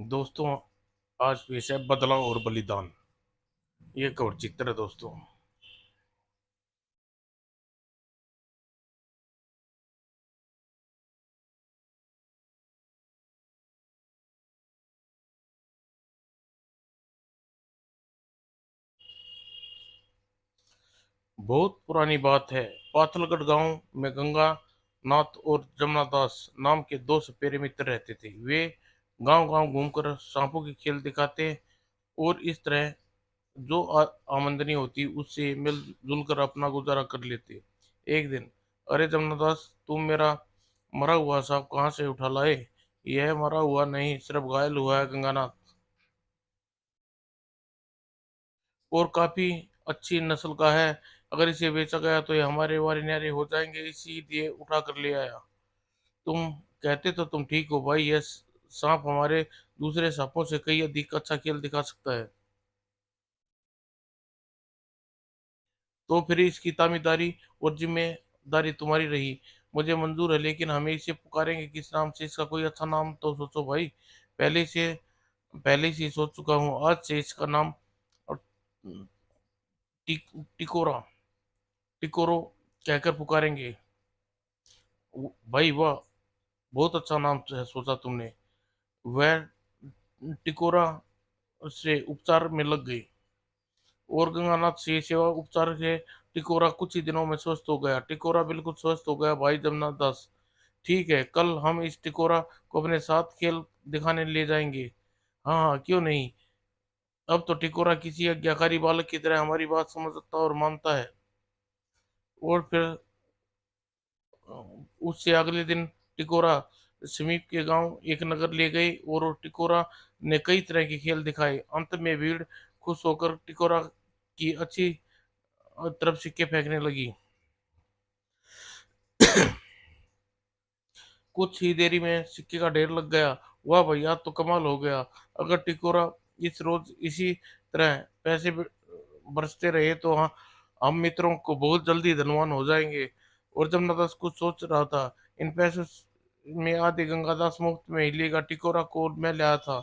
दोस्तों, आज पेश है बदलाव और बलिदान। ये कवर चित्र है दोस्तों। बहुत पुरानी बात है। पाथलगढ़ गांव में गंगा नाथ और जमुना दास नाम के दो सपेरे मित्र रहते थे। वे गांव गांव घूमकर सांपों के खेल दिखाते और इस तरह जो आमदनी होती उससे मिलजुल कर अपना गुजारा कर लेते। एक दिन, अरे जमुना दास, तुम मेरा मरा हुआ सांप कहाँ से उठा लाए? यह मरा हुआ नहीं, सिर्फ घायल हुआ है गंगानाथ, और काफी अच्छी नस्ल का है। अगर इसे बेचा गया तो ये हमारे वारे न्यारे हो जाएंगे, इसीलिए उठा कर ले आया। तुम कहते तो तुम ठीक हो भाई, यह सांप हमारे दूसरे सांपों से कई अधिक अच्छा खेल दिखा सकता है। तो फिर इसकी तामीदारी और जिम्मेदारी तुम्हारी रही। मुझे मंजूर है, लेकिन हमें इसे पुकारेंगे किस नाम से? इसका कोई अच्छा नाम तो सोचो भाई। पहले से पहले से ही सोच चुका हूँ। आज से इसका नाम अ, टिकोरा टिकोरो कहकर पुकारेंगे। भाई वाह, बहुत अच्छा नाम है सोचा तुमने। वह टिकोरा से उपचार में लग गई और गंगानाथ से सेवा उपचार से टिकोरा कुछ ही दिनों में स्वस्थ हो गया। टिकोरा बिल्कुल स्वस्थ हो गया भाई जगन्नाथ दास। ठीक है, कल हम इस टिकोरा को अपने साथ खेल दिखाने ले जाएंगे। हाँ हाँ, क्यों नहीं। अब तो टिकोरा किसी आज्ञाकारी बालक की तरह हमारी बात समझता और मानता है। और फिर उससे अगले दिन टिकोरा समीप के गांव एक नगर ले गए और टिकोरा ने कई तरह के खेल दिखाए। अंत में भीड़ खुश होकर टिकोरा की अच्छी तरफ सिक्के फेंकने लगी। कुछ ही देरी में सिक्के का ढेर लग गया। वाह भैया, तो कमाल हो गया। अगर टिकोरा इस रोज इसी तरह पैसे बरसते रहे तो हाँ, हम मित्रों को बहुत जल्दी धनवान हो जाएंगे। और जब नदास कुछ सोच रहा था, इन पैसों में आधे गंगादास मुफ्त में ही लेगा। टिकोरा को मैं लाया था,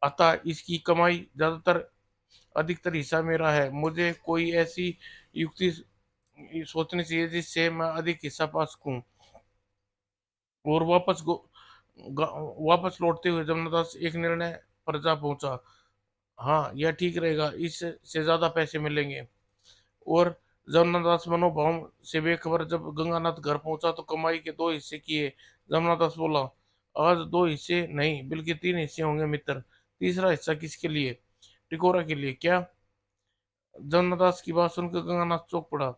अतः इसकी कमाई ज्यादातर अधिकतर हिस्सा मेरा है। मुझे कोई ऐसी युक्ति सोचनी चाहिए जिससे मैं अधिक हिस्सा पा सकूं। और वापस लौटते हुए जमनादास एक निर्णय पर जा पहुंचा। हाँ, यह ठीक रहेगा, इससे ज्यादा पैसे मिलेंगे। और जमनादास मनोभाव से बेखबर जब गंगानाथ घर पहुंचा तो कमाई के दो हिस्से किए। जमनादास बोला, आज दो हिस्से नहीं बल्कि तीन हिस्से होंगे मित्र। तीसरा हिस्सा किसके लिए? टिकोरा के लिए क्या? जमनादास की बात सुनकर गंगानाथ चौंक पड़ा।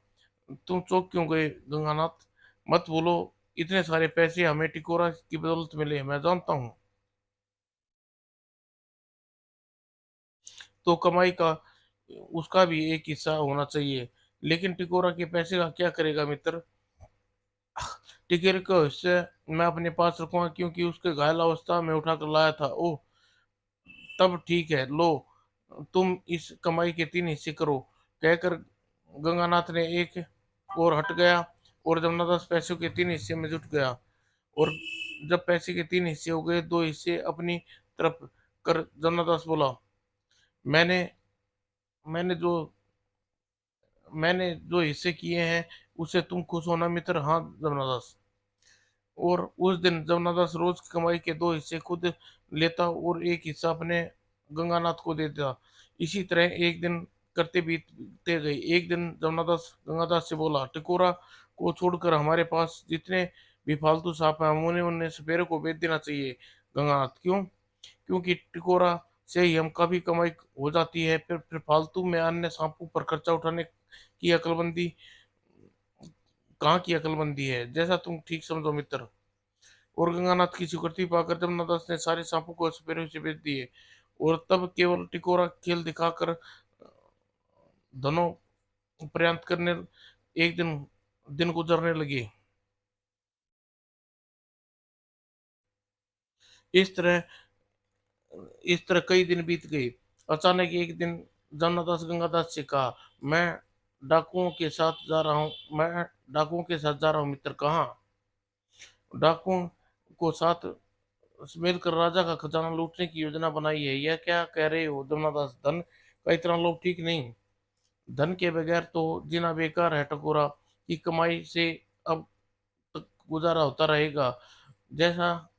तुम चौंक क्यों गए गंगानाथ? मत बोलो, इतने सारे पैसे हमें टिकोरा की बदौलत मिले, मैं जानता हूँ। तो कमाई का उसका भी एक हिस्सा होना चाहिए। लेकिन टिकोरा के पैसे का क्या करेगा मित्र? टिकोरे का हिस्से मैं अपने पास रखूंगा, क्योंकि उसके घायल अवस्था में उठा कर लाया था। ओह, तब ठीक है, लो, तुम इस कमाई के तीन हिस्से करो। कहकर गंगानाथ ने एक और हट गया और जमनादास पैसों के तीन हिस्से में जुट गया। और जब पैसे के तीन हिस्से हो गए, दो हिस्से अपनी तरफ कर जमनादास बोला, मैंने मैंने जो मैंने जो हिस्से किए हैं उससे तुम खुश होना मित्र? हाँ जमनादास। और उस दिन जमनादास रोज की कमाई के दो हिस्से खुद लेता और एक हिस्सा अपने गंगानाथ को देता। इसी तरह एक दिन करते बीतते गए। एक दिन जमनादास गंगादास से बोला, टिकोरा को छोड़कर हमारे पास जितने भी फालतू सांप हैं, उन्हें उन्हें सपेरे को बेच देना चाहिए। गंगानाथ, क्यों? क्योंकि टिकोरा से ही हम काफी कमाई हो जाती है। फिर फालतू में अन्य सांपों पर खर्चा उठाने की अकलमंदी कहाँ की अकलमंदी है? जैसा तुम ठीक समझो मित्र। और गंगानाथ की स्वीकृति पाकर जमनादास ने सारे सांपों को सपेरे से बेच दिए और तब केवल टिकोरा खेल दिखाकर धनों प्रयात करने एक दिन दिन गुजरने लगे। इस तरह इस तरह कई दिन बीत गए। अचानक एक दिन जमनादास गंगादास से कहा, डाकुओं के साथ जा रहा हूँ मैं डाकुओं के साथ जा रहा हूँ मित्र। कहाँ? डाकुओं को साथ मिलकर राजा का खजाना लूटने की योजना बनाई है। यह क्या कह रहे हो जमुनादास? धन का इतना लोभ ठीक नहीं। धन के बगैर तो जीना बेकार है टकोरा। की कमाई से अब तक गुजारा होता रहेगा, जैसा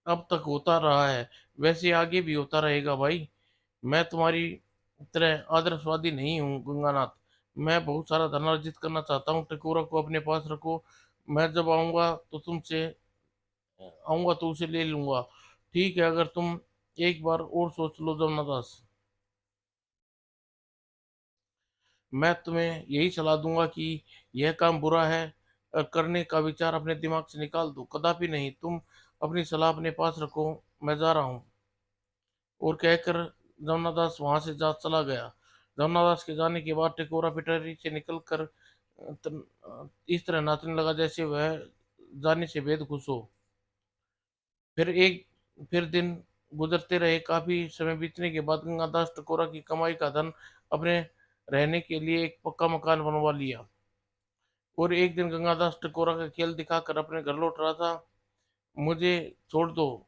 अब तक होता रहा है वैसे आगे भी होता रहेगा भाई। मैं तुम्हारी तरह आदर्शवादी नहीं हूँ गंगानाथ। मैं बहुत सारा धन अर्जित करना चाहता हूँ। टकोरा को अपने पास रखो। मैं जब आऊंगा तो उसे ले लूंगा। ठीक है, अगर तुम एक बार और सोच लो जमनादास। मैं तुम्हें यही सलाह दूंगा कि यह काम बुरा है, करने का विचार अपने दिमाग से निकाल दो। कदापि नहीं। तुम अपनी सलाह अपने पास रखो। मैं जा रहा हूँ। और कहकर जमुनादास वहां से जा चला गया। जमुनादास के जाने के बाद टिकोरा पिटारी से निकलकर इस तरह नाचने लगा जैसे वह जाने से बेहद खुश हो। फिर दिन गुजरते रहे। काफी समय बीतने के बाद गंगादास टिकोरा की कमाई का धन अपने रहने के लिए एक पक्का मकान बनवा लिया। और एक दिन गंगादास टिकोरा का खेल दिखाकर अपने घर लौट रहा था। मुझे छोड़ दो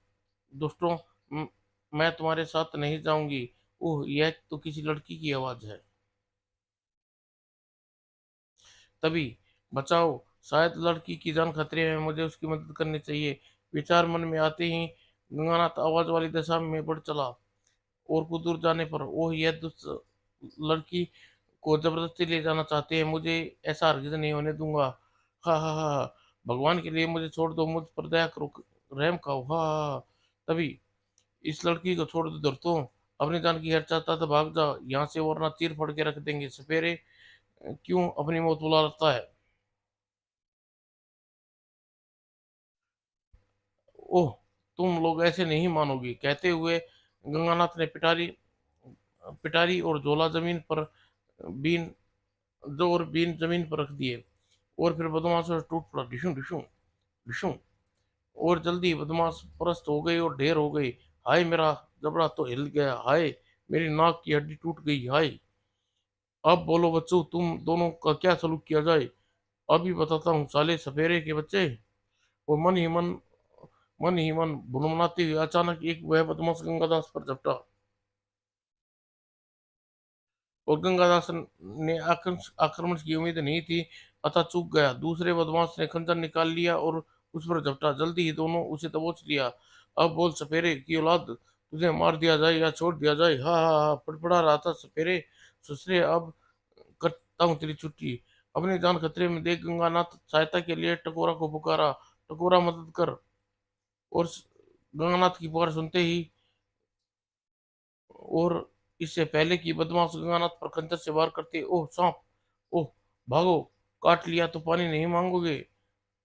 दोस्तों, म- मैं तुम्हारे साथ नहीं जाऊंगी। ओह, यह तो किसी लड़की की आवाज है। तभी बचाओ, शायद लड़की की जान खतरे में, मुझे उसकी मदद करनी चाहिए। विचार मन में आते ही गंगानाथ आवाज वाली दिशा में बढ़ चला। और कुछ दूर जाने पर, ओह, यह दुष्ट लड़की को जबरदस्ती ले जाना चाहते हैं। मुझे ऐसा हरगिज नहीं होने दूंगा। हा हा हा। भगवान के लिए मुझे छोड़ दो, मुझ पर दया करो, रहम खाओ। हा हा हा। तभी इस लड़की को छोड़ दो दोस्तों, अपनी जान की खैर चाहता तो भाग जा यहाँ से, वरना चीर फाड़ के रख देंगे। सपेरे क्यों अपनी मौत बुला लेता है? ओह, तुम लोग ऐसे नहीं मानोगे, कहते हुए गंगानाथ ने पिटारी पिटारी और झोला जमीन पर बीन बीन जमीन पर रख दिए। और फिर बदमाशों से टूट पड़ा, डिशूं डिशूं डिशूं। और जल्दी बदमाश परस्त हो गई और ढेर हो गई। हाय, मेरा जबड़ा तो हिल गया। हाय, मेरी नाक की हड्डी टूट गई। हाय, अब बोलो बच्चों, तुम दोनों का क्या सलूक किया जाए? अभी बताता हूँ साले सपेरे के बच्चे। वो मन ही मन भुनभुनाते हुए अचानक एक वह बदमाश गंगादास पर झपटा। और गंगादास ने आक्रमण की उम्मीद नहीं थी, अतः चूक गया। दूसरे बदमाश ने खंजर निकाल लिया और उस पर झपटा। जल्दी ही दोनों उसे दबोच लिया। अब बोल सपेरे की औलाद, तुझे मार दिया जाए या छोड़ दिया जाए? हा हा हा, फड़फड़ा रहा था सपेरे। ससुरे, अब करता हूँ तेरी छुट्टी। अपनी जान खतरे में देख गंगानाथ सहायता के लिए टकोरा को पुकारा। टकोरा, मदद कर। और गंगानाथ की पुकार सुनते ही, और इससे पहले कि बदमाश गंगानाथ पर खंजर से वार करते, ओह सांप, ओह भागो, काट लिया तो पानी नहीं मांगोगे।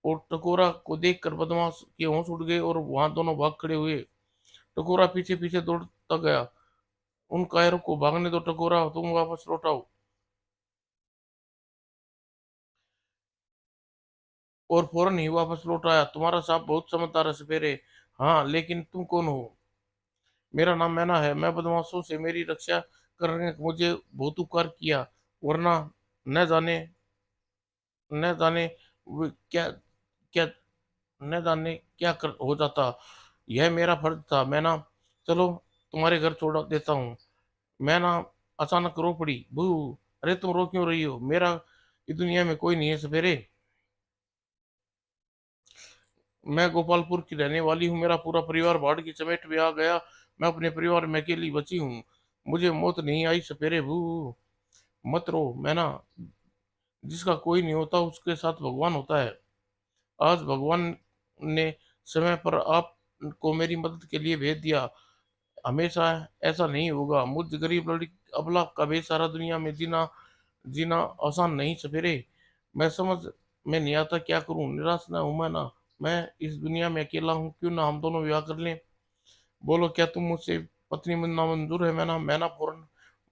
और टकोरा को देखकर बदमाश के होश उड़ गए और वहां दोनों भाग खड़े हुए। टकोरा पीछे पीछे दौड़ता गया। उन कायरों को भागने दो टकोरा, तुम वापस लौट आओ। और फौरन ही वापस लौट आया। तुम्हारा सांप बहुत समझदार है सपेरे। हाँ, लेकिन तुम कौन हो? मेरा नाम मैना है। मैं बदमाशों से मेरी रक्षा करने का मुझे बहुत उपकार किया, वरना न जाने न जाने क्या क्या न जाने क्या कर हो जाता। यह मेरा फर्ज था। मैं ना, चलो तुम्हारे घर छोड़ देता हूँ। मैं ना अचानक रो पड़ी। बू, अरे तुम रो क्यों रही हो? मेरा इस दुनिया में कोई नहीं है सपेरे। मैं गोपालपुर की रहने वाली हूँ। मेरा पूरा परिवार बाढ़ की चपेट में आ गया। मैं अपने परिवार में अकेली बची हूँ। मुझे मौत नहीं आई सपेरे। भू, मत रो। मैं ना, जिसका कोई नहीं होता उसके साथ भगवान होता है। आज भगवान ने समय पर आपको मेरी मदद के लिए भेज दिया। हमेशा ऐसा नहीं होगा। मुझ गरीब लड़की अबला का बेसहारा दुनिया में जीना जीना आसान नहीं सपेरे। मैं समझ में नहीं आता क्या करूं। निराश ना हूं मैं ना। मैं इस दुनिया में अकेला हूँ। क्यों ना हम दोनों विवाह कर लें? बोलो, क्या तुम मुझसे पत्नी बनना मंजूर है? मैंने फौरन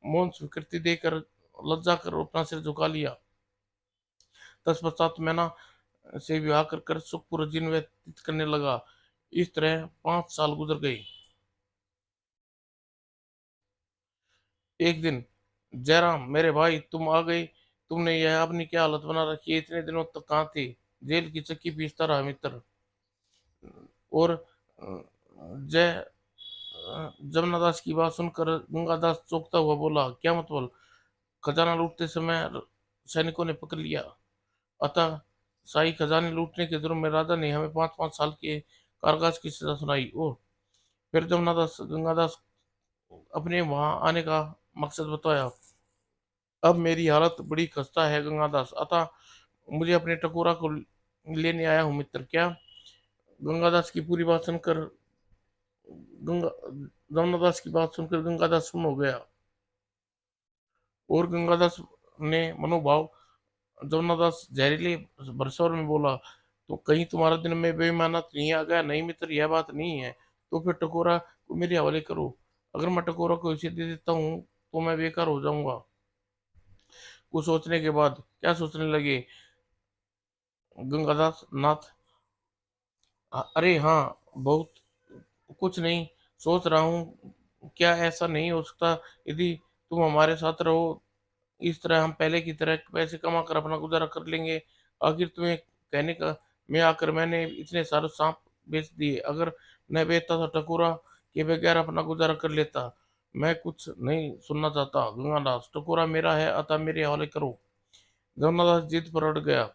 मौन स्वीकृति देकर लज्जा कर अपना सिर झुका लिया। तत्पश्चात मैना से विवाह कर सुखपूर्ण जीवन व्यतीत करने लगा। इस तरह 5 साल गुजर गए। एक दिन, जयराम मेरे भाई, तुम आ गए। तुमने यह अपनी क्या हालत बना रखी है? इतने दिनों तक कहाँ थे? जेल की चक्की पीसता रहा मित्र। और जय जमनादास की बात सुनकर गंगादास चौंकता हुआ बोला, क्या मतलब? खजाना लूटते समय सैनिकों ने पकड़ लिया। अतः शाही खजाने लूटने के जुर्म में राजा ने हमें 5-5 साल के कारावास की सजा सुनाई। ओह! फिर जमनादास गंगादास अपने वहां आने का मकसद बताया। अब मेरी हालत बड़ी खस्ता है गंगादास, अतः मुझे अपने टकोरा को लेने आया हूँ मित्र। क्या? गंगादास की पूरी बात सुनकर गंगा जमनादास की बात सुनकर गंगादास सुन्न हो गया। और गंगादास ने मनोभाव जमनादास जहरीले भरसोर में बोला, तो कहीं तुम्हारा दिन में बेईमानत नहीं आ गया? नहीं मित्र, यह बात नहीं है। तो फिर टकोरा को मेरे हवाले करो। अगर मैं टकोरा को इसे दे देता हूँ तो मैं बेकार हो जाऊंगा। कुछ सोचने के बाद, क्या सोचने लगे गंगादास नाथ? अरे हाँ, बहुत कुछ नहीं, सोच रहा हूँ क्या ऐसा नहीं हो सकता यदि तुम हमारे साथ रहो, इस तरह हम पहले की तरह पैसे कमा कर अपना गुजारा कर लेंगे। आखिर तुम्हें कहने का में आकर मैंने इतने सारे सांप बेच दिए, अगर न बेचता तो टकोरा के बगैर अपना गुजारा कर लेता। मैं कुछ नहीं सुनना चाहता गंगादास, टकोरा मेरा है, अतः मेरे हवाले करो। गंगादास जिद पर अड़ गया।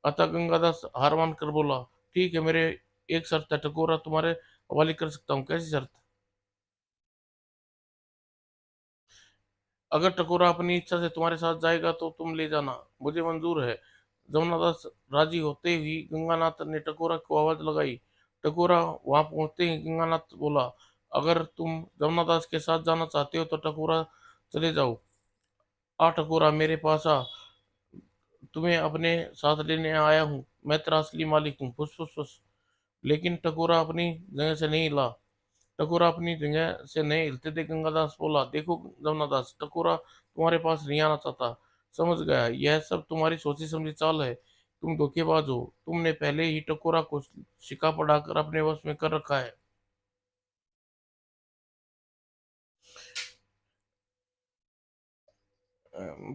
अतः गंगादास हार मान कर बोला, ठीक है, मेरे एक शर्त है, टकोरा तुम्हारे हवाले कर सकता हूँ। कैसी शर्त? अगर टकोरा अपनी इच्छा से तुम्हारे साथ जाएगा तो तुम ले जाना, मुझे मंजूर है। जमुनादास राजी होते ही गंगानाथ ने टकोरा को आवाज लगाई। टकोरा वहां पहुंचते ही गंगानाथ बोला, अगर तुम जमुनादास के साथ जाना चाहते हो तो टकोरा चले जाओ। आ टकोरा मेरे पास आ, तुम्हें अपने साथ लेने आया हूँ, मैं तेरा असली मालिक हूँ। फुस फुस फुस। लेकिन टकोरा अपनी जगह से नहीं हिला। टकोरा अपनी जगह से नहीं हिलते थे। गंगादास बोला, देखो जमुनादास, टकोरा तुम्हारे पास नहीं आना चाहता। समझ गया, यह सब तुम्हारी सोची समझी चाल है। तुम धोखेबाज हो, तुमने पहले ही टकोरा को शिका पढ़ाकर अपने वश में कर रखा है।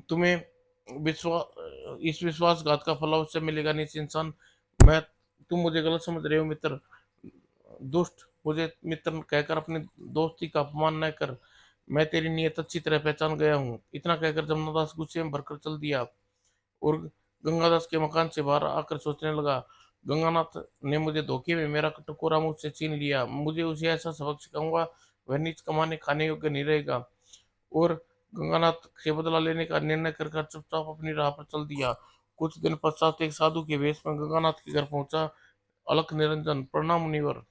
तुम्हें विश्वास इस विश्वासघात का फल अवश्य मिलेगा नीच इंसान। मैं तुम मुझे गलत समझ रहे हो मित्र। दुष्ट, मुझे मित्र कहकर अपने दोस्ती का अपमान न कर। मैं तेरी नीयत अच्छी तरह पहचान गया हूँ। इतना कहकर जमुनादास गुस्से में भरकर चल दिया और गंगादास के मकान से बाहर आकर सोचने लगा, गंगानाथ ने मुझे धोखे में मेरा टकोरा मुझसे छीन लिया। मुझे उसे ऐसा सबक सिखाऊंगा, वह नीच कमाने खाने योग्य नहीं रहेगा। और गंगानाथ से बदला लेने का निर्णय कर चुपचाप अपनी राह पर चल दिया। कुछ दिन पश्चात एक साधु के वेश में गंगानाथ के घर पहुंचा। अलख निरंजन, प्रणाम मुनिवर।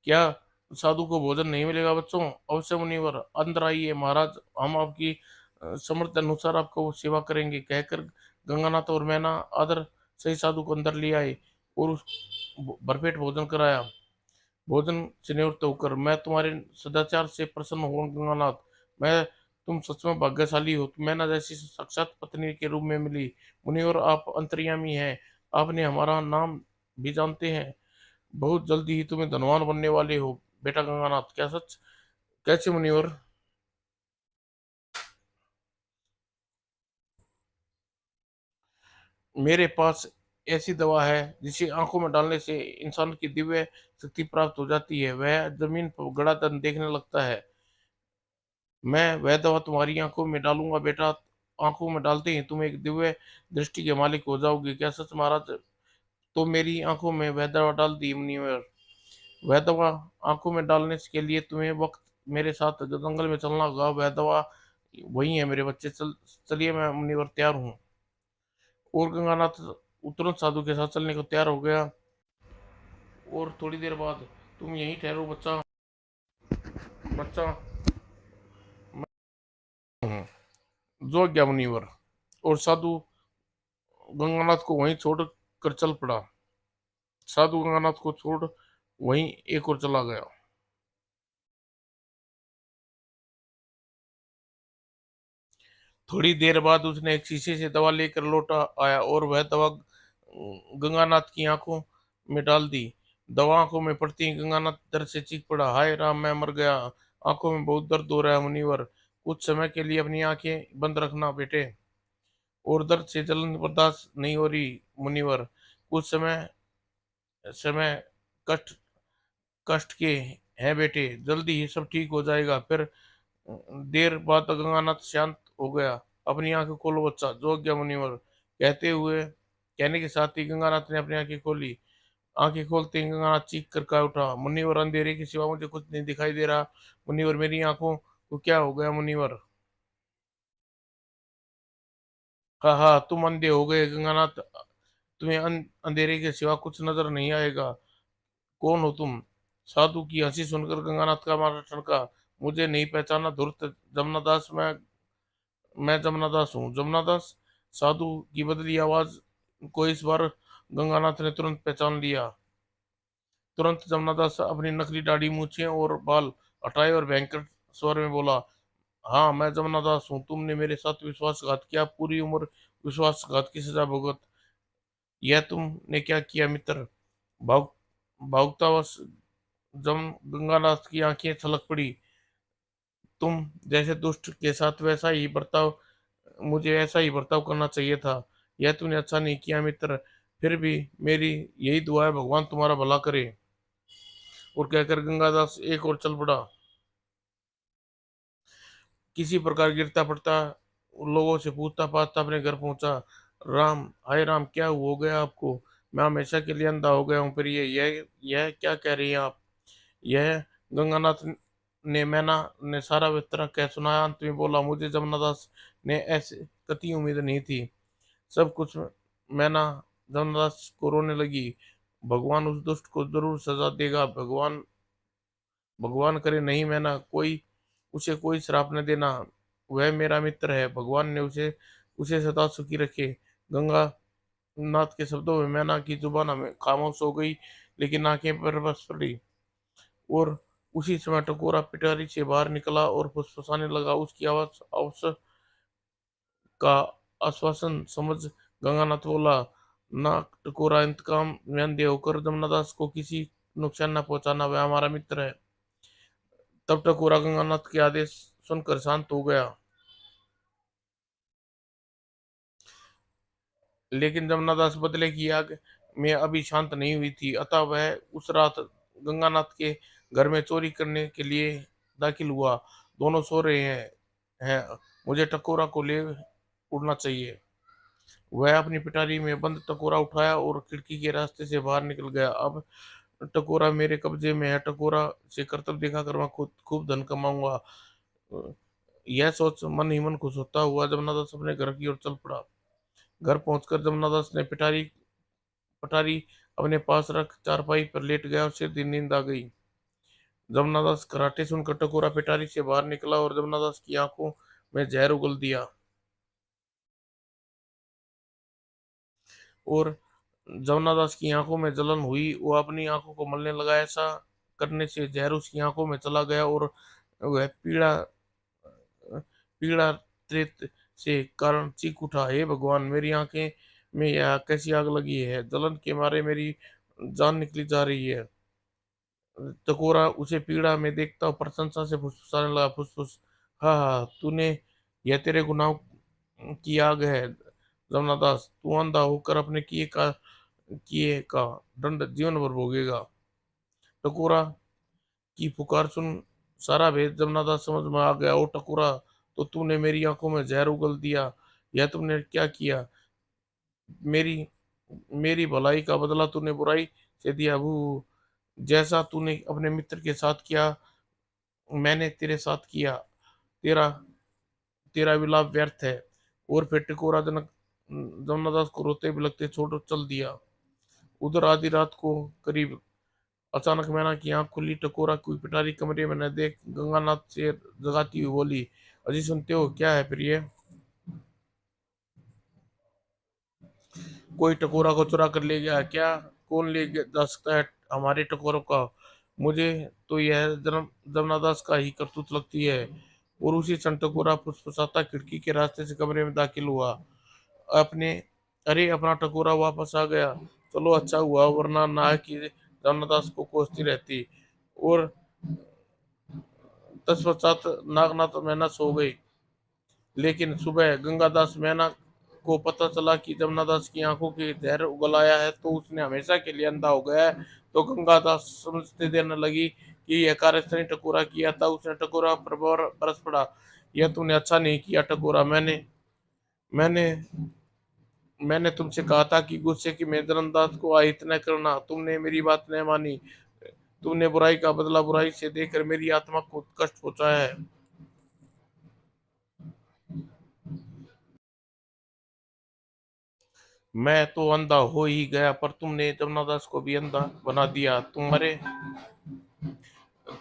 क्या साधु को भोजन नहीं मिलेगा बच्चों? अवश्य मुनिवर, अंदर आइए महाराज, हम आपकी समर्थ अनुसार आपको सेवा करेंगे, कहकर गंगानाथ और मैना आदर से साधु को अंदर ले आए और उस भरपेट भोजन कराया। भोजन से निवृत्त होकर, मैं तुम्हारे सदाचार से प्रसन्न हूँ गंगानाथ। मैं तुम सच में भाग्यशाली हो, तुम मैना जैसी साक्षात पत्नी के रूप में मिली। मुनिवर, आप अंतर्यामी हैं, आपने हमारा नाम भी जानते हैं। बहुत जल्दी ही तुम्हें धनवान बनने वाले हो बेटा गंगानाथ। क्या सच? कैसे मुनिवर? मेरे पास ऐसी दवा है जिसे आंखों में डालने से इंसान की दिव्य शक्ति प्राप्त हो जाती है, वह जमीन पर गड़ा धन देखने लगता है। मैं वह दवा तुम्हारी आंखों में डालूंगा बेटा। आंखों में डालते ही तुम एक दिव्य दृष्टि के मालिक हो जाओगे। क्या सच महाराज? तो मेरी आंखों में वह दवा डाल दी मुनिवर। वह दवा आंखों में डालने के लिए तुम्हें वक्त मेरे साथ जंगल में चलना होगा। वह दवा वही है मेरे बच्चे। चलिए, मैं मुनिवर तैयार हूँ। और गंगानाथ तुरंत साधु के साथ चलने को तैयार हो गया। और थोड़ी देर बाद, तुम यहीं ठहरो बच्चा, बच्चा मैं हूँ। जो आज्ञा मुनिवर। और साधु गंगानाथ को वहीं छोड़ कर चल पड़ा। साधु गंगानाथ को छोड़ वहीं एक और चला गया। थोड़ी देर बाद उसने एक शीशे से दवा लेकर लौटा आया और वह दवा गंगानाथ की आंखों में डाल दी। दवा आंखों में पड़ती ही गंगानाथ दर्द से चीख पड़ा, हाय राम, मैं मर गया। आंखों में बहुत दर्द हो रहा है मुनिवर, कुछ समय के लिए अपनी आंखें बंद रखना बेटे। और दर्द से जलन बर्दाश्त नहीं हो रही मुनिवर, कुछ समय समय कष्ट कष्ट के हैं बेटे, जल्दी ही सब ठीक हो जाएगा। फिर देर बाद गंगानाथ शांत हो गया। अपनी आंखें खोलो बच्चा, जो गया मुनिवर। कहने के साथ ही गंगानाथ ने अपनी आंखें खोली। आंखें खोलते ही गंगानाथ चीख कर कह उठा, मुनिवर, अंधेरे के सिवा मुझे कुछ नहीं दिखाई दे रहा। मुनिवर, मेरी आंखों को क्या हो गया मुनिवर? हाँ हाँ, तुम अंधे हो गए गंगानाथ, तुम्हें अंधेरे के सिवा कुछ नजर नहीं आएगा। कौन हो तुम? साधु की हंसी सुनकर गंगानाथ का माथा ठनका। मुझे नहीं पहचाना धूर्त जमनादास? मैं जमनादास हूँ, जमनादास। साधु की बदली आवाज को इस बार गंगानाथ ने तुरंत पहचान लिया। तुरंत जमनादास अपनी नकली दाढ़ी, मूछें और बाल हटाए और भयंकर स्वर में बोला, हाँ, मैं जमनादास हूँ। तुमने मेरे साथ विश्वासघात किया, पूरी उम्र विश्वासघात की सजा भुगत। यह तुमने क्या किया मित्र? भाव भावुकतावश जम गंगानाथ की आंखें छलक पड़ी। तुम जैसे दुष्ट के साथ वैसा ही बर्ताव, मुझे ऐसा ही बर्ताव करना चाहिए था। यह तूने अच्छा नहीं किया मित्र। फिर भी मेरी यही दुआ है, भगवान तुम्हारा भला करे। और कहकर गंगादास एक और चल पड़ा। किसी प्रकार गिरता पड़ता लोगों से पूछता पाछता अपने घर पहुंचा। राम, हाय राम, क्या हो गया आपको? मैं हमेशा के लिए अंधा हो गया हूँ। फिर यह क्या कह रही हैं आप? यह गंगानाथ ने मैना ने सारा विस्तार कह सुनाया। अंत में बोला, मुझे जमनादास ने ऐसे कति उम्मीद नहीं थी। सब कुछ मैना जमनादास को रोने लगी। भगवान उस दुष्ट को जरूर सजा देगा। भगवान भगवान करे नहीं मैना, कोई उसे कोई श्राप न देना। वह मेरा मित्र है, भगवान ने उसे उसे सदा सुखी रखे। गंगा नाथ के शब्दों में मैना की जुबान हमें खामोश हो गई, लेकिन आंखें पर बस पड़ी। और उसी समय टकोरा पिटारी से बाहर निकला और फुसफुसाने लगा। उसकी आवाज अवसर का आश्वासन समझ गंगानाथ बोला, ना टकोरा, इंतकाम में अंधे होकर जमुनादास को किसी नुकसान न पहुंचाना, वह हमारा मित्र है। तब टकोरा गंगानाथ के आदेश सुनकर शांत हो गया। लेकिन जमुनादास बदले की आग में अभी शांत नहीं हुई थी। अतः वह उस रात गंगानाथ के घर में चोरी करने के लिए दाखिल हुआ। दोनों सो रहे हैं, मुझे टकोरा को ले उड़ना चाहिए। वह अपनी पिटारी में बंद टकोरा उठाया और खिड़की के रास्ते से बाहर निकल गया। अब टकोरा मेरे कब्जे में है, टकोरा से करतब दिखाकर मैं खुद खूब धन कमाऊंगा। यह सोच मन ही मन खुश होता हुआ जमुनादास अपने घर की ओर चल पड़ा। घर पहुंचकर जमुनादास ने पटारी अपने पास रख चारपाई पर लेट गया और सीधी नींद आ गई। जमुनादास कराटे सुनकर टकोरा पिटारी से बाहर निकला और जमुनादास की आंखों में जहर उगल दिया। और जमुनादास की आंखों में जलन हुई। वो अपनी आंखों को मलने लगा। ऐसा करने से जहर उसकी आंखों में चला गया और वह पीड़ा त्रेत से कारण चीख उठा, हे भगवान, मेरी आंखें में यह कैसी आग लगी है? जलन के मारे मेरी जान निकली जा रही है। टकोरा उसे पीड़ा में देखता और प्रशंसा से फुसफुसाने लगा, फुसफुस, हाँ हाँ, तूने, यह तेरे गुनाह की आग है। जमुनादास, तू अंधा होकर अपने किए का दंड जीवन भर भोगेगा। टकोरा की पुकार सुन सारा भेद जमुनादास समझ में आ गया। ओ टकोरा, तो तूने मेरी आंखों में जहर उगल दिया। यह तुमने क्या किया? मेरी मेरी भलाई का बदला तूने बुराई से दिया। भू, जैसा तूने अपने मित्र के साथ किया, मैंने तेरे साथ किया। तेरा तेरा विलाप व्यर्थ है। और फिर टिकोरा जनक जमुनादास को रोते बिलखते छोड़ चल दिया। उधर आधी रात को करीब अचानक मैना की आंख खुली। टकोरा कोई पिटारी कमरे में न देख गंगानाथ से जगाती हुई बोली, अजी सुनते हो? क्या है प्रिय? कोई टकोरा को चुरा कर ले गया क्या? कौन जा सकता है हमारे टकोरों का? मुझे तो यह जन्म जमनादास का ही करतूत लगती है। और उसी क्षण टकोरा फुसफुसाता खिड़की के रास्ते से कमरे में दाखिल हुआ। अपने अरे, अपना टकोरा वापस आ गया। चलो अच्छा हुआ, वरना ना कि जमनादास को कोसती रहती। और तत्पश्चात नागनाथ मैना सो गई। लेकिन सुबह गंगादास मैना को पता चला कि जमुनादास की आंखों के जहर उगल आया है तो उसने हमेशा के लिए अंधा हो गया है। तो गंगादास समझते देने लगी कि यह कार्य उसने टकोरा किया था। उसने टकोरा पर बरस पड़ा। यह तूने अच्छा नहीं किया टकोरा। मैंने मैंने तुमसे कहा था कि गुस्से की में धर्मदास को आहित न करना। तुमने मेरी बात नहीं मानी। तुमने बुराई का बदला बुराई से देकर मेरी आत्मा को कष्ट पहुंचाया है। मैं तो अंधा हो ही गया पर तुमने जमुनादास को भी अंधा बना दिया।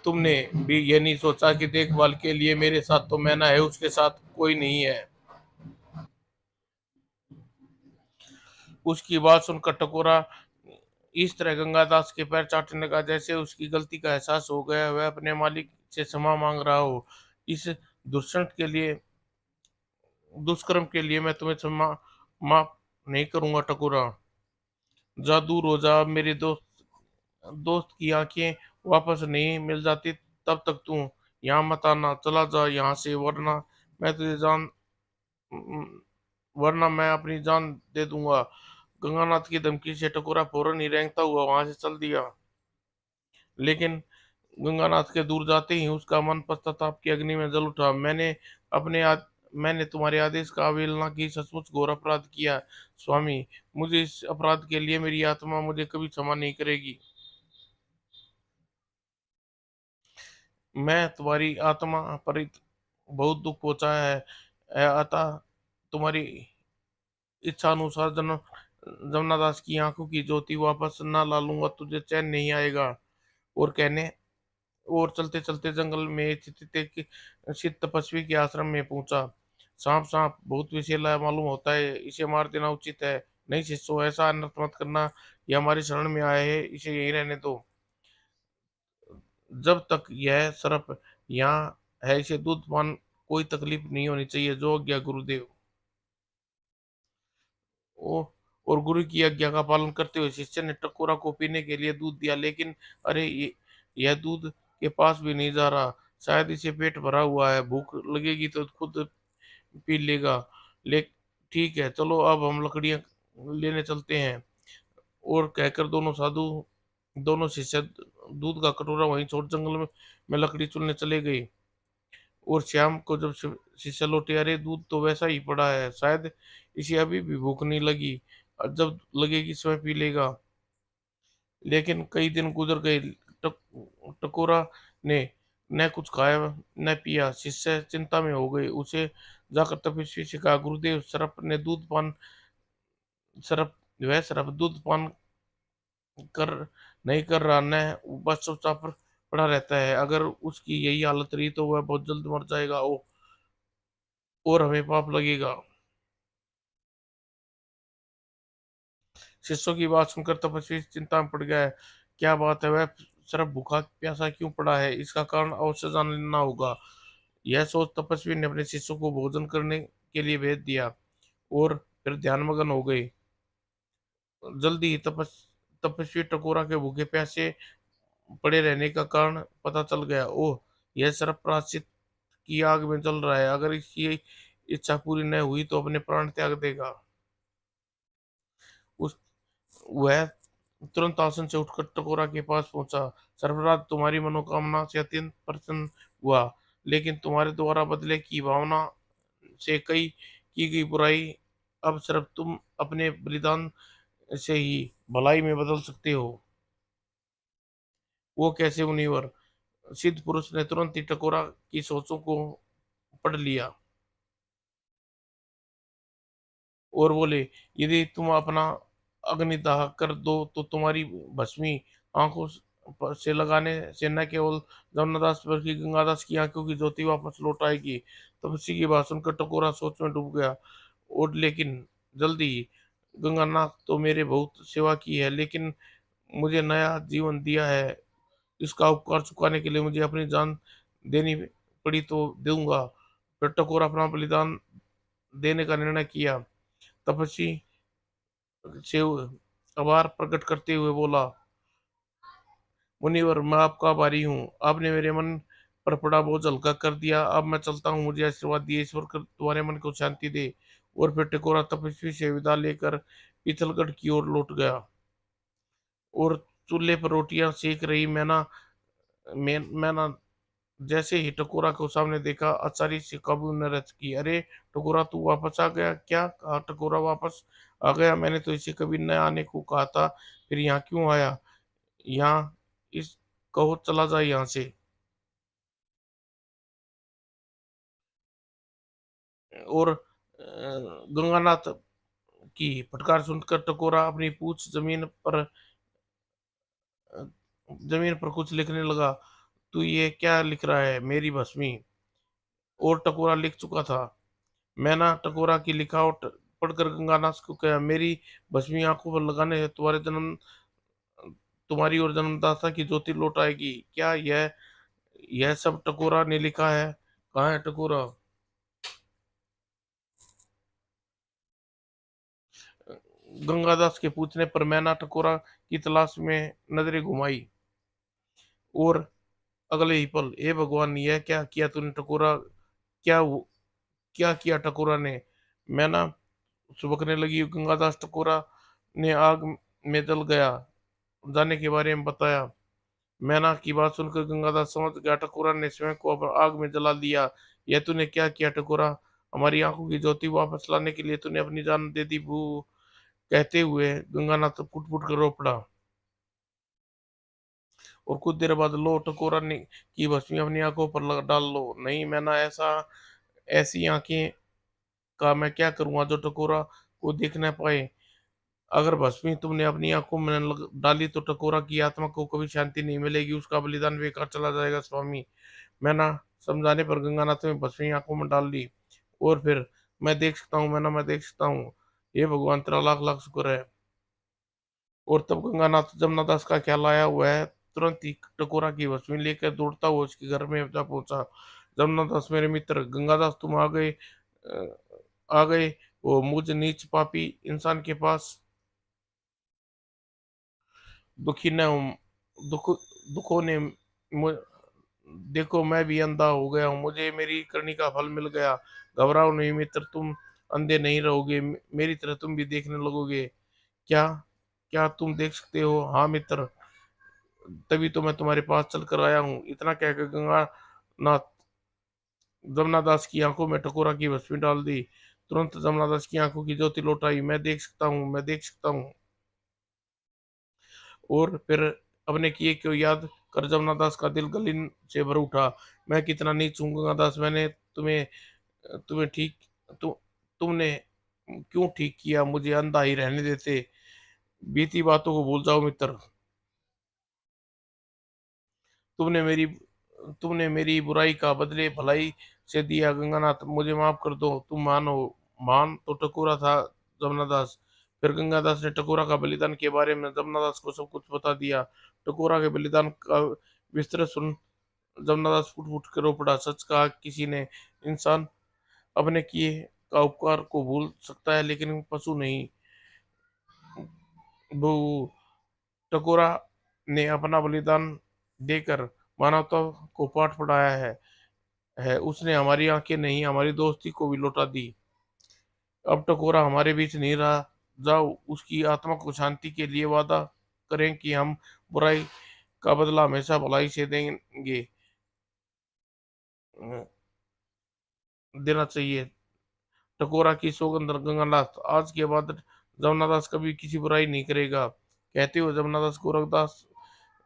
तुमने भी ये नहीं सोचा कि देखभाल के लिए मेरे साथ तो मैना है, उसके साथ कोई नहीं है। उसकी बात सुनकर टकोरा इस तरह गंगादास के पैर चाटने लगा जैसे उसकी गलती का एहसास हो गया, वह अपने मालिक से क्षमा मांग रहा हो। इस दुष्कर्म के लिए दुष्कर्म के लिए मैं तुम्हें क्षमा माफ नहीं करूंगा टकोरा। जा दूर हो जा। मेरे दोस्त दोस्त की आंखें वापस नहीं मिल जाती तब तक तू यहाँ मत आना। चला जा यहाँ से, मैं तुझे जान वरना मैं अपनी जान दे दूंगा। गंगानाथ की धमकी से टकोरा फौरन ही रेंगता हुआ वहां से चल दिया। लेकिन गंगानाथ के दूर जाते ही उसका मन पश्चाताप की अग्नि में जल उठा। मैंने तुम्हारे आदेश का अवहेलना की, सचमुच घोर अपराध किया। स्वामी, मुझे इस अपराध के लिए मेरी आत्मा मुझे कभी क्षमा नहीं करेगी। मैं तुम्हारी आत्मा पर बहुत दुख पहुंचाया है। अतः तुम्हारी इच्छा अनुसार जमुनादास की आंखों की ज्योति वापस न ला लूंगा, तुझे चैन नहीं आएगा। और कहने और चलते चलते जंगल में स्थित एक सिद्ध तपस्वी के आश्रम में पहुंचा। सांप सांप बहुत विषैला मालूम होता है, इसे मार देना उचित है। नहीं शिष्यो, ऐसा अनर्थ मत करना। यह हमारी शरण में आए है, इसे यहीं रहने दो। जब तक यह सर्प यहाँ है इसे दूध पान कोई तकलीफ नहीं होनी चाहिए। जो आज्ञा गुरुदेव। ओ और गुरु की आज्ञा का पालन करते हुए शिष्य ने टकोरा को पीने के लिए दूध दिया। लेकिन अरे यह दूध के पास भी नहीं जा रहा। शायद इसे पेट भरा हुआ है, भूख लगेगी तो खुद पी लेगा। ले ठीक है, चलो अब हम लकड़ियां लेने चलते हैं। और कहकर दोनों शिष्य दूध का कटोरा वहीं छोड़ जंगल में लकड़ी चुनने चले गए। और शाम को जब शिष्य लौटे, अरे दूध तो वैसा ही पड़ा है, शायद इसे अभी भी भूख नहीं लगी। और जब लगेगी स्वयं पी लेगा। लेकिन कई दिन गुजर गए। टकोरा ने न कुछ खाया न पिया। शिष्य चिंता में हो गए। उसे जाकर तपस्वी से कहा, गुरुदेव, सरप वह सरप दूध पान कर नहीं कर रहा, न बस चुपचाप पड़ा रहता है। अगर उसकी यही हालत रही तो वह बहुत जल्द मर जाएगा और हमें पाप लगेगा। शिष्यों की बात सुनकर तपस्वी चिंता में पड़ गया है। क्या बात है, वह सिर्फ भूखा प्यासा क्यों पड़ा है? इसका कारण अवश्य जान लेना होगा। यह सोच तपस्वी ने अपने शिष्यों को भोजन करने के लिए भेज दिया और फिर ध्यानमग्न हो गए। जल्दी ही तपस्वी टकोरा के भूखे प्यासे पड़े रहने का कारण पता चल गया। ओह, यह सर्प प्रायश्चित की आग में जल रहा है। अगर इसकी इच्छा पूरी न हुई तो अपने प्राण त्याग देगा। उस वह तुरंत आसन से उठकर टकोरा के पास पहुंचा। सर्वराज, तुम्हारी मनोकामना से अत्यंत प्रसन्न हुआ, लेकिन तुम्हारे द्वारा बदले की भावना से कई की गई बुराई अब सिर्फ तुम अपने बलिदान से ही भलाई में बदल सकते हो। वो कैसे मुनिवर? सिद्ध पुरुष ने तुरंत ही टकोरा की सोचों को पढ़ लिया और बोले, यदि तुम अपना अग्निदाह कर दो तो तुम्हारी भस्मी आंखों से लगाने से न केवल जमनादास बल्कि गंगादास की आंखों की ज्योति वापस लौट आएगी। तपस्वी की बात सुनकर टकोरा सोच में डूब गया। और लेकिन जल्दी ही, गंगानाथ तो मेरे बहुत सेवा की है, लेकिन मुझे नया जीवन दिया है। इसका उपकार चुकाने के लिए मुझे अपनी जान देनी पड़ी तो दूंगा। फिर टकोरा अपना बलिदान देने का निर्णय किया। तपस्वी से आभार प्रकट करते हुए बोला, मुनिवर, मैं आपका आभारी हूँ। आपने मेरे मन पर पड़ा बोझ हल्का कर दिया। अब मैं चलता हूँ। मुझे आशीर्वाद दिए। ईश्वर कर तुम्हारे मन को शांति दे। और फिर टिकोरा तपस्वी से विदा लेकर पीतलगढ़ की ओर लौट गया। और चूल्हे पर रोटियां सेक रही मैना जैसे ही टकोरा को सामने देखा, आचार्य से काबू न रच की। अरे टकोरा, तू वापस आ गया क्या? कहा टकोरा वापस आ गया? मैंने तो इसे कभी न आने को कहा था, फिर यहाँ क्यों आया? यहाँ इस कहो चला जाए यहाँ से। और गंगानाथ की फटकार सुनकर टकोरा अपनी पूंछ अ, जमीन पर कुछ लिखने लगा। तू ये क्या लिख रहा है मेरी भस्मी? और टकोरा लिख चुका था। मैंने टकोरा की लिखावट पढ़कर गंगानाथ को कहा, मेरी भस्मी आंखों पर लगाने से तुम्हारी और जन्मदाता की ज्योति लौट आएगी। क्या यह सब टकोरा ने लिखा है? कहाँ है टकोरा? गंगादास के पूछने पर मैंने टकोरा की तलाश में नजरें घुमाई। और अगले ही पल, हे भगवान, यह क्या किया तूने टकोरा? क्या क्या किया टकोरा ने? मैंने सुबकने लगी। गंगादास टकोरा ने आग में जल गया जाने के बारे में बताया। मैना की बात सुनकर गंगादास समझ गया, टकोरा ने स्वयं को अब आग में जला दिया। यह तूने क्या किया टकोरा? हमारी आंखों की ज्योति वापस लाने के लिए तूने अपनी जान दे दी भू। कहते हुए गंगानाथ फुट फुट कर रो पड़ा। और कुछ देर बाद, लो टकोरा ने की भस्मी अपनी आंखों पर डाल लो। नहीं मैना, ऐसा ऐसी आंखें का मैं क्या करूंगा जो टकोरा को देख न पाए? अगर भस्मी तुमने अपनी आंखों में डाली तो टकोरा की आत्मा को कभी शांति नहीं मिलेगी, उसका बलिदान बेकार चला जाएगा स्वामी। मैंने समझाने पर गंगानाथ ने भस्मी आंखों में डाल ली। और फिर, मैं देख सकता हूँ मैना, मैं देख सकता हूँ। ये भगवान तेरा लाख लाख शुक्र है। और तब गंगानाथ जमुना दास का ख्याल आया हुआ है, तुरंत ही टकोरा की भस्मी लेकर दौड़ता हुआ उसके घर में जा पहुंचा। जमुना दास, मेरे मित्र गंगादास, तुम आ गए। आ गए वो मुझ नीच पापी इंसान के पास। दुखी न हूं दुख दुखों ने मु- देखो, मैं भी अंधा हो गया हूँ, मुझे मेरी करनी का फल मिल गया। घबराओ नहीं मित्र, तुम अंधे नहीं रहोगे, मेरी तरह तुम भी देखने लगोगे। क्या क्या तुम देख सकते हो? हाँ मित्र, तभी तो मैं तुम्हारे पास चल कर आया हूँ। इतना कहकर गंगा नाथ जमुना दास की आंखों में टकोरा की भस्मी डाल दी। तुरंत जमुना दास की आंखों की ज्योति लौट आई। मैं देख सकता हूँ, मैं देख सकता हूँ। और फिर अपने किए को याद कर जमुना दास का दिल गलीन से भर उठा। मैं कितना नीच हूँ गंगा दास, मैंने तुम्हें तुम्हें ठीक तु, तुमने क्यों ठीक किया? मुझे अंधा ही रहने देते। बीती बातों को भूल जाओ मित्र। तुमने मेरी तुमने मेरी बुराई का बदले भलाई से दिया। गंगानाथ, मुझे माफ कर दो। तुम मानो मान तो टकोरा था जमनादास। फिर गंगादास ने टकोरा का बलिदान के बारे में जमनादास को सब कुछ बता दिया। टकोरा के बलिदान का विस्तृत सुन जमनादास फुट फुट कर रो पड़ा। सच कहा, किसी ने इंसान अपने किए का उपकार को भूल सकता है, लेकिन पशु नहीं। वो टकोरा ने अपना बलिदान देकर मानवता को पाठ पढ़ाया है। उसने हमारी आंखें नहीं, हमारी दोस्ती को भी लौटा दी। अब टकोरा हमारे बीच नहीं रहा। जाओ, उसकी आत्मा को शांति के लिए वादा करें कि हम बुराई का बदला हमेशा भलाई से देंगे। देना चाहिए। टकोरा की सौगंध गंगानाथ, आज के बाद जमनादास कभी किसी बुराई नहीं करेगा। कहते हुए जमनादास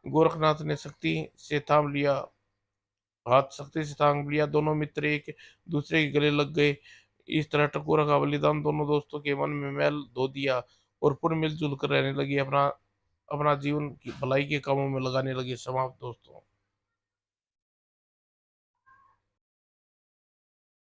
गोरखनाथ ने शक्ति से थाम लिया। हाथ सख्ती से थाम लिया। दोनों मित्र एक दूसरे के गले लग गए। इस तरह टकोरा का बलिदान दोनों दोस्तों के मन में मैल धो दिया और पुनः मिलजुल कर रहने लगे। अपना अपना जीवन की भलाई के कामों में लगाने लगे। समाप्त दोस्तों।